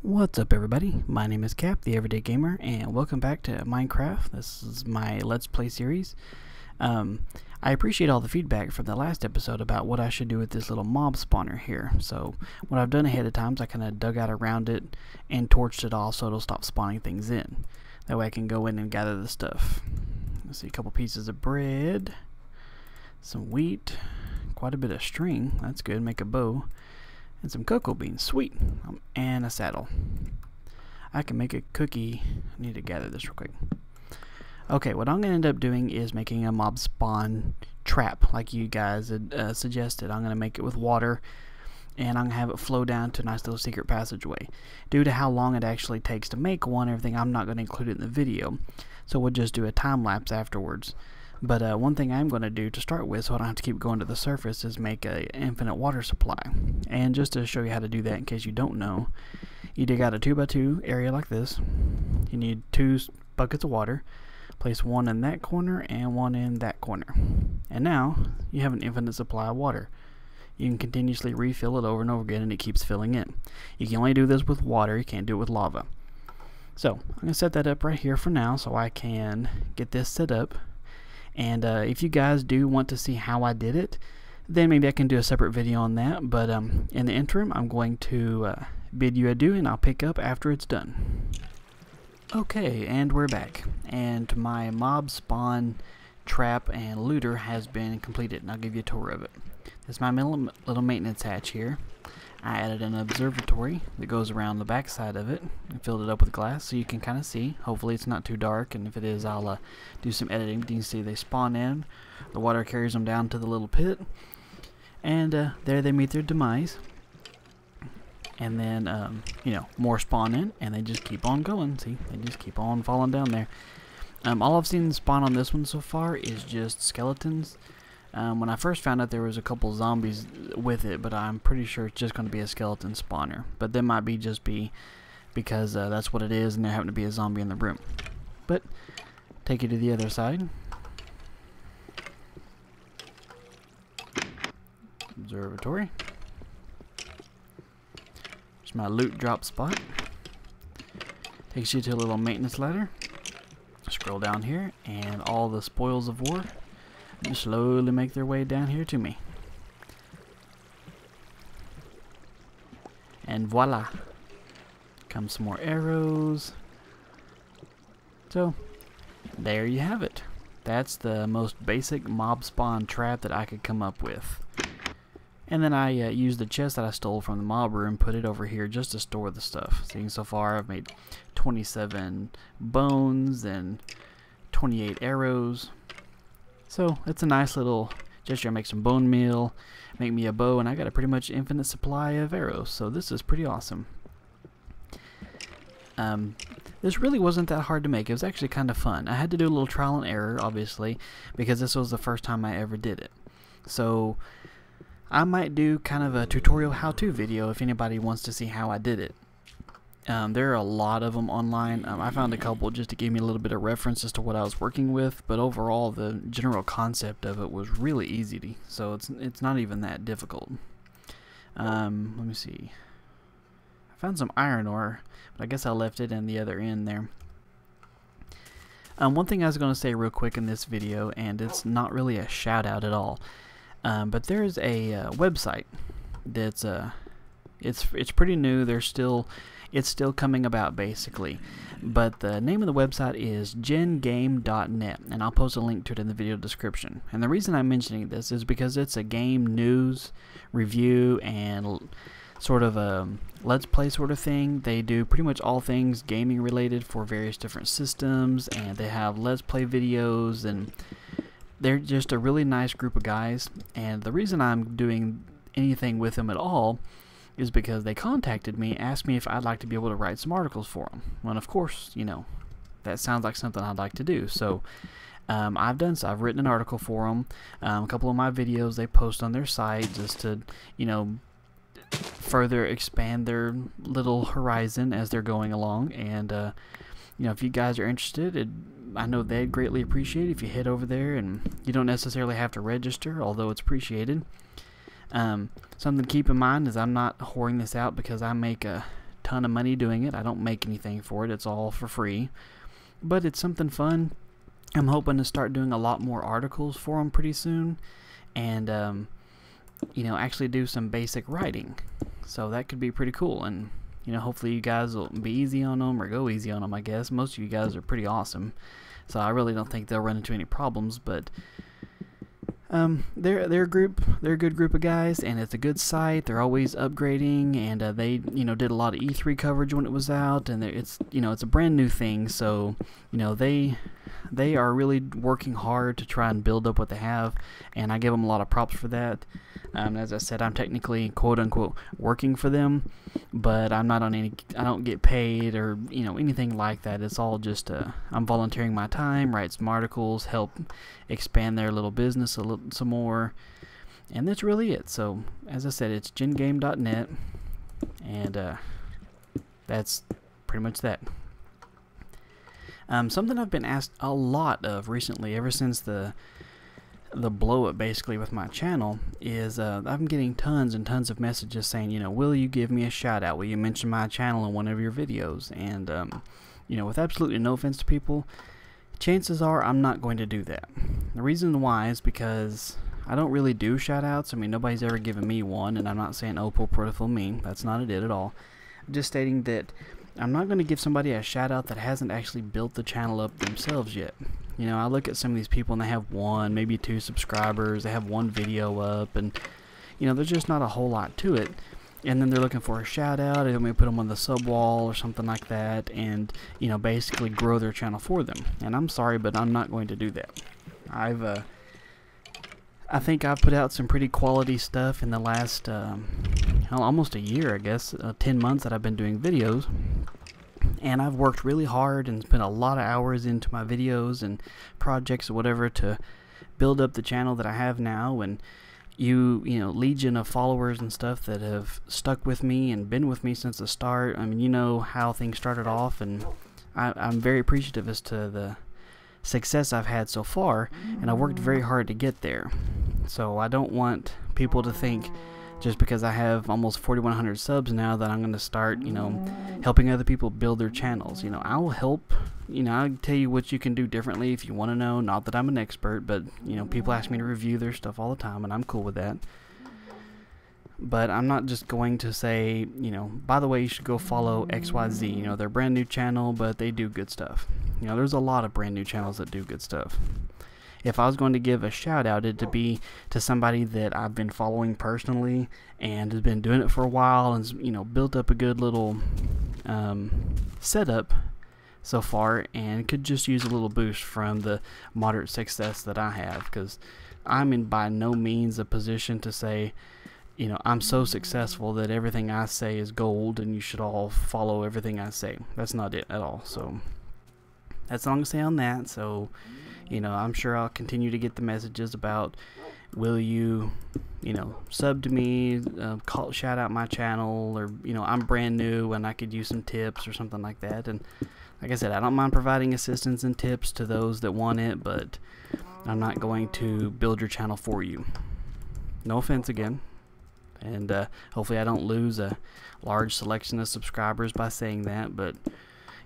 What's up everybody, my name is Cap, the Everyday Gamer, and welcome back to Minecraft. This is my Let's Play series. I appreciate all the feedback from the last episode about what I should do with this little mob spawner here. So what I've done ahead of time is I kind of dug out around it and torched it all so it'll stop spawning things in. That way I can go in and gather the stuff. Let's see, a couple pieces of bread, some wheat, quite a bit of string, that's good, make a bow. And some cocoa beans, sweet, and a saddle. I can make a cookie. I need to gather this real quick. Okay, what I'm going to end up doing is making a mob spawn trap, like you guys had suggested. I'm going to make it with water, and I'm going to have it flow down to a nice little secret passageway. Due to how long it actually takes to make one and everything, I'm not going to include it in the video, so we'll just do a time lapse afterwards. But one thing I'm going to do to start with, so I don't have to keep going to the surface, is make an infinite water supply. And just to show you how to do that in case you don't know, you dig out a 2x2 area like this. You need 2 buckets of water. Place one in that corner and one in that corner. And now you have an infinite supply of water. You can continuously refill it over and over again and it keeps filling in. You can only do this with water, you can't do it with lava. So I'm going to set that up right here for now so I can get this set up. And if you guys do want to see how I did it, then maybe I can do a separate video on that. But in the interim, I'm going to bid you adieu, and I'll pick up after it's done. Okay, and we're back. And my mob spawn trap and looter has been completed, and I'll give you a tour of it. This is my little maintenance hatch here. I added an observatory that goes around the back side of it and filled it up with glass so you can kind of see. Hopefully it's not too dark, and if it is, I'll do some editing. You can see they spawn in, the water carries them down to the little pit, and there they meet their demise. And then, you know, more spawn in, and they just keep on going. See, they just keep on falling down there. All I've seen spawn on this one so far is just skeletons. When I first found out there was a couple zombies with it, but I'm pretty sure it's just going to be a skeleton spawner. But that might be just because that's what it is and there happened to be a zombie in the room. But take you to the other side. Observatory. There's my loot drop spot. Takes you to a little maintenance ladder. Scroll down here and all the spoils of war just slowly make their way down here to me. And voila, come some more arrows. So there you have it. That's the most basic mob spawn trap that I could come up with. And then I used the chest that I stole from the mob room, put it over here just to store the stuff. Seeing so far I've made 27 bones and 28 arrows. So it's a nice little gesture. I make some bone meal, make me a bow, and I got a pretty much infinite supply of arrows. So this is pretty awesome. This really wasn't that hard to make. It was actually kind of fun. I had to do a little trial and error, obviously, because this was the first time I ever did it. So I might do kind of a tutorial how-to video if anybody wants to see how I did it. There are a lot of them online. I found a couple just to give me a little bit of reference as to what I was working with, but overall the general concept of it was really easy, so it's not even that difficult. Let me see. I found some iron ore, but I guess I left it in the other end there. One thing I was going to say real quick in this video, and it's not really a shout out at all, but there's a website that's it's pretty new. It's still coming about, basically, but the name of the website is gengame.net, and I'll post a link to it in the video description. And the reason I'm mentioning this is because it's a game news review and sort of a let's play sort of thing. They do pretty much all things gaming related for various different systems, and they have let's play videos, and they're just a really nice group of guys. And the reason I'm doing anything with them at all is because they contacted me, asked me if I'd like to be able to write some articles for them. Well, of course, you know, that sounds like something I'd like to do. So I've done so. I've written an article for them. A couple of my videos they post on their site just to, you know, further expand their little horizon as they're going along. And you know, if you guys are interested, I know they'd greatly appreciate it if you head over there, and you don't necessarily have to register, although it's appreciated. Something to keep in mind is I'm not whoring this out because I make ton of money doing it. I don't make anything for it. It's all for free. But it's something fun. I'm hoping to start doing a lot more articles for them pretty soon. And, you know, actually do some basic writing. So that could be pretty cool. And, you know, hopefully you guys will be easy on them, or go easy on them, I guess. Most of you guys are pretty awesome. So I really don't think they'll run into any problems. But they're a good group of guys, and it's a good site. They're always upgrading, and they, you know, did a lot of E3 coverage when it was out, and it's, you know, it's a brand new thing. So, you know, they are really working hard to try and build up what they have, and I give them a lot of props for that. As I said, I'm technically quote unquote working for them, but I'm not on any, I don't get paid or, you know, anything like that. It's all just I'm volunteering my time, write some articles, help expand their little business some more, and that's really it. So as I said, it's gengame.net, and that's pretty much that. Something I've been asked a lot of recently, ever since the blow up basically with my channel, is I'm getting tons and tons of messages saying, you know, will you give me a shout out? Will you mention my channel in one of your videos? And you know, with absolutely no offense to people, chances are I'm not going to do that. The reason why is because I don't really do shout outs. I mean, nobody's ever given me one, and I'm not saying, oh, poor pitiful me. That's not it at all. I'm just stating that I'm not going to give somebody a shout out that hasn't actually built the channel up themselves yet. You know, I look at some of these people and they have 1, maybe 2 subscribers, they have 1 video up, and, you know, there's just not a whole lot to it. And then they're looking for a shout out, and we put them on the sub wall or something like that, and, you know, basically grow their channel for them. And I'm sorry, but I'm not going to do that. I think I've put out some pretty quality stuff in the last, almost a year, I guess, 10 months that I've been doing videos. And I've worked really hard and spent a lot of hours into my videos and projects or whatever to build up the channel that I have now. And you know, legion of followers and stuff that have stuck with me and been with me since the start. I mean, you know how things started off, and I'm very appreciative as to the success I've had so far, and I worked very hard to get there. So I don't want people to think just because I have almost 4,100 subs now that I'm going to start, you know, helping other people build their channels. You know, I'll help, you know, I'll tell you what you can do differently if you want to know. Not that I'm an expert, but, you know, people ask me to review their stuff all the time, and I'm cool with that. But I'm not just going to say, you know, by the way, you should go follow XYZ. You know, they're a brand new channel, but they do good stuff. You know, there's a lot of brand new channels that do good stuff. If I was going to give a shout out, it'd be to somebody that I've been following personally and has been doing it for a while and, you know, built up a good little setup so far, and could just use a little boost from the moderate success that I have, because I'm in by no means a position to say, you know, I'm so successful that everything I say is gold and you should all follow everything I say. That's not it at all. So that's all I'm going to say on that. So, you know, I'm sure I'll continue to get the messages about, will you, you know, sub to me, shout out my channel, or, you know, I'm brand new and I could use some tips or something like that. And like I said, I don't mind providing assistance and tips to those that want it, but I'm not going to build your channel for you. No offense again. And hopefully I don't lose a large selection of subscribers by saying that, but,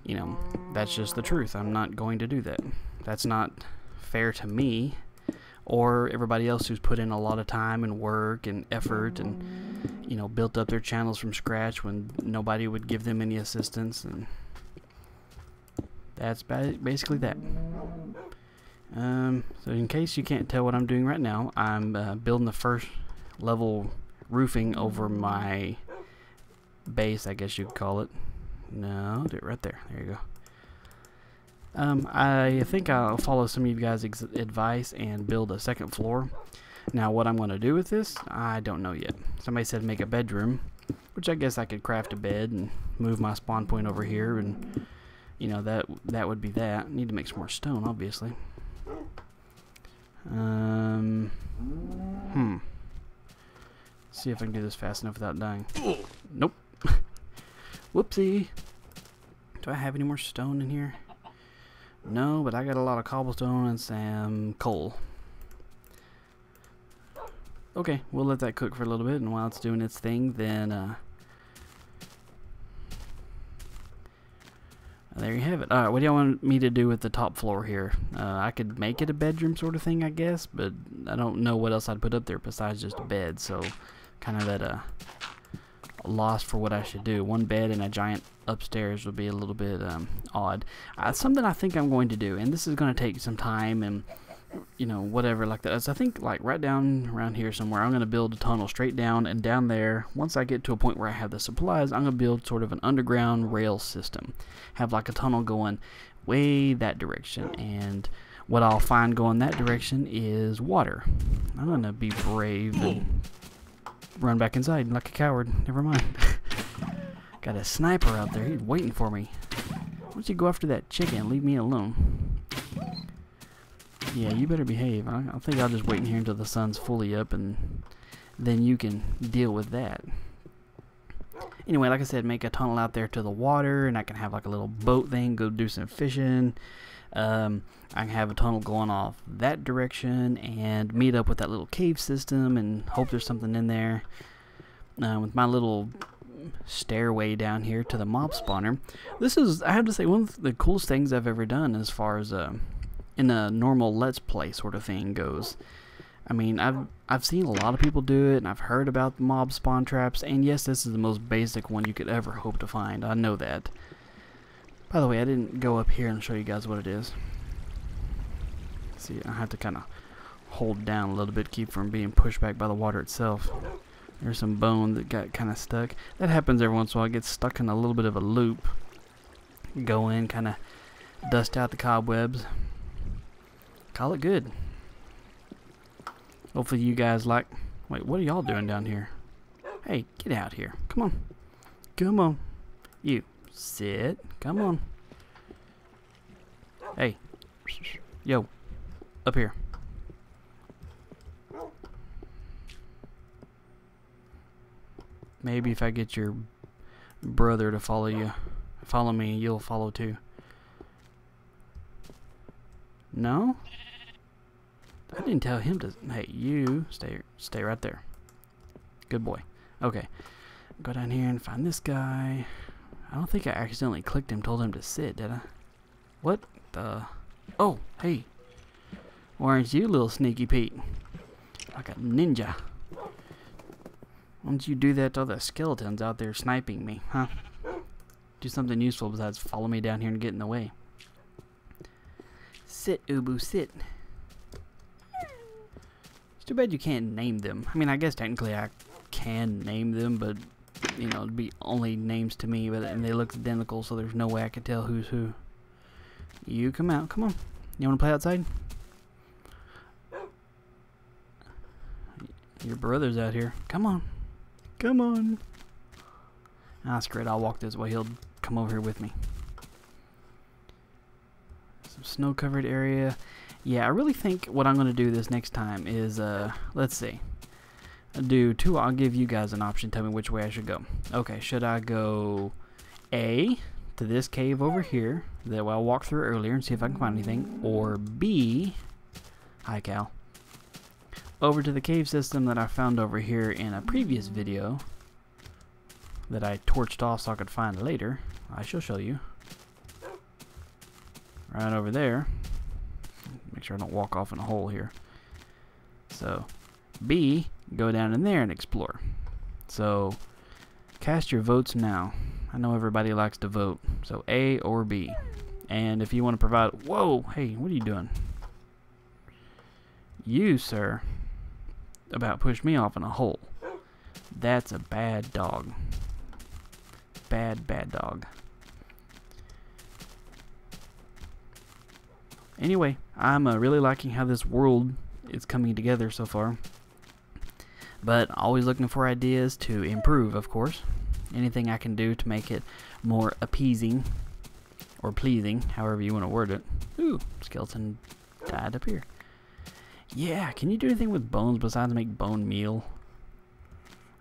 you know, that's just the truth. I'm not going to do that. That's not fair to me or everybody else who's put in a lot of time and work and effort and, you know, built up their channels from scratch when nobody would give them any assistance. And that's basically that. So in case you can't tell what I'm doing right now, I'm building the first level roofing over my base, I guess you could call it. No, do it right there. There you go. I think I'll follow some of you guys' advice and build a second floor. Now, what I'm going to do with this, I don't know yet. Somebody said make a bedroom, which I guess I could craft a bed and move my spawn point over here, and, you know, that would be that. Need to make some more stone, obviously. See if I can do this fast enough without dying. Nope. Whoopsie. Do I have any more stone in here? No, but I got a lot of cobblestone and some coal. Okay, we'll let that cook for a little bit, and while it's doing its thing, then There you have it. Alright, what do y'all want me to do with the top floor here? I could make it a bedroom sort of thing, I guess, but I don't know what else I'd put up there besides just a bed, so kind of at a loss for what I should do. One bed and a giant upstairs would be a little bit odd. Something I think I'm going to do, and this is going to take some time and, you know, whatever like that. So I think like right down around here somewhere, I'm going to build a tunnel straight down, and down there, once I get to a point where I have the supplies, I'm going to build sort of an underground rail system. Have like a tunnel going way that direction, and what I'll find going that direction is water. I'm going to be brave and run back inside like a coward. Never mind. Got a sniper out there. He's waiting for me. Why don't you go after that chicken and leave me alone? Yeah, you better behave. I think I'll just wait in here until the sun's fully up, and then you can deal with that. Anyway, like I said, make a tunnel out there to the water, and I can have like a little boat thing, go do some fishing. I can have a tunnel going off that direction and meet up with that little cave system and hope there's something in there. With my little stairway down here to the mob spawner. This is, I have to say, one of the coolest things I've ever done as far as in a normal Let's Play sort of thing goes. I mean, I've seen a lot of people do it, and I've heard about the mob spawn traps, and yes, this is the most basic one you could ever hope to find. I know that. By the way, I didn't go up here and show you guys what it is. See, I have to kind of hold down a little bit, keep from being pushed back by the water itself. There's some bone that got kind of stuck. That happens every once in a while. I get stuck in a little bit of a loop. Go in, kind of dust out the cobwebs. Call it good. Hopefully you guys like... Wait, what are y'all doing down here? Hey, get out here. Come on. Come on. You. Sit. Come on. Hey. Yo. Up here. Maybe if I get your brother to follow me, you'll follow too. No? I didn't tell him to... Hey, you stay right there. Good boy. Okay. Go down here and find this guy. I don't think I accidentally clicked him, told him to sit, did I? What the... Oh, hey. Why aren't you, little sneaky Pete? Like a ninja. Why don't you do that to all the skeletons out there sniping me, huh? Do something useful besides follow me down here and get in the way. Sit, Ubu, sit. It's too bad you can't name them. I mean, I guess technically I can name them, but, you know, it'd be only names to me, and they look identical, so there's no way I could tell who's who. You come out. Come on. You want to play outside? Your brother's out here. Come on. Come on. Ah, screw it. I'll walk this way. He'll come over here with me. Some snow-covered area. Yeah, I really think what I'm going to do this next time is, let's see. I'll give you guys an option. Tell me which way I should go. Okay, should I go A, to this cave over here that I'll walk through earlier and see if I can find anything, or B, hi Cal, over to the cave system that I found over here in a previous video that I torched off so I could find later. I shall show you. Right over there. Make sure I don't walk off in a hole here. So, B, go down in there and explore. So, cast your votes now. I know everybody likes to vote. So, A or B. And if you want to provide... Whoa! Hey, what are you doing? You, sir, about pushed me off in a hole. That's a bad dog. Bad, bad dog. Anyway, I'm really liking how this world is coming together so far. But always looking for ideas to improve, of course. Anything I can do to make it more appeasing or pleasing, however you want to word it. Ooh, skeleton died up here. Yeah, can you do anything with bones besides make bone meal?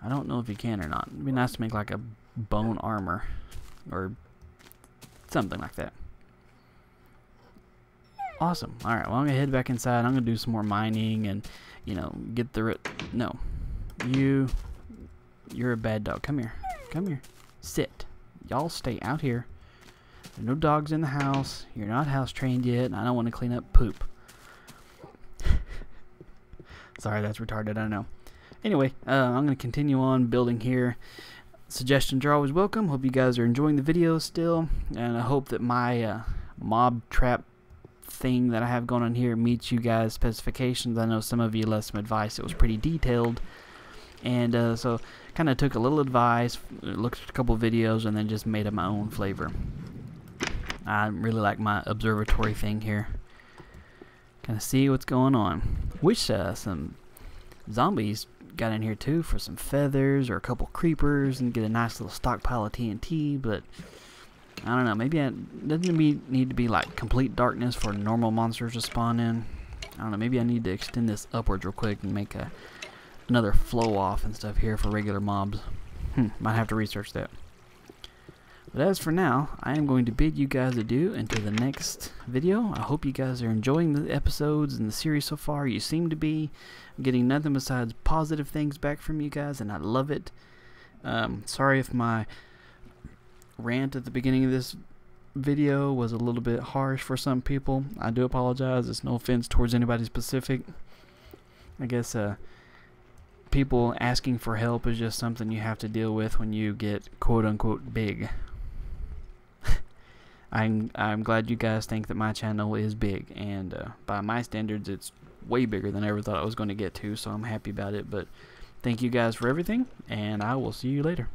I don't know if you can or not. It'd be nice to make like a bone armor or something like that. Awesome. Alright, well, I'm going to head back inside. I'm going to do some more mining and, you know, get the... No. You're a bad dog. Come here. Come here. Sit. Y'all stay out here. There are no dogs in the house. You're not house trained yet. And I don't want to clean up poop. Sorry, that's retarded, I know. Anyway, I'm going to continue on building here. Suggestions are always welcome. Hope you guys are enjoying the videos still. And I hope that my mob trap thing that I have going on here meets you guys' specifications. I know some of you left some advice. It was pretty detailed. And so kind of took a little advice, looked at a couple videos, and then just made up my own flavor. I really like my observatory thing here. Kind of see what's going on. Wish some zombies got in here too for some feathers or a couple creepers and get a nice little stockpile of TNT, but I don't know, maybe it doesn't need to be like complete darkness for normal monsters to spawn in. I don't know, maybe I need to extend this upwards real quick and make another flow off and stuff here for regular mobs. Might have to research that. But as for now, I am going to bid you guys adieu until the next video. I hope you guys are enjoying the episodes and the series so far. You seem to be. I'm getting nothing besides positive things back from you guys, and I love it. Sorry if my rant at the beginning of this video was a little bit harsh for some people. I do apologize. It's no offense towards anybody specific. I guess people asking for help is just something you have to deal with when you get quote-unquote big. I'm glad you guys think that my channel is big, and by my standards it's way bigger than I ever thought I was going to get to, so I'm happy about it. But thank you guys for everything, and I will see you later.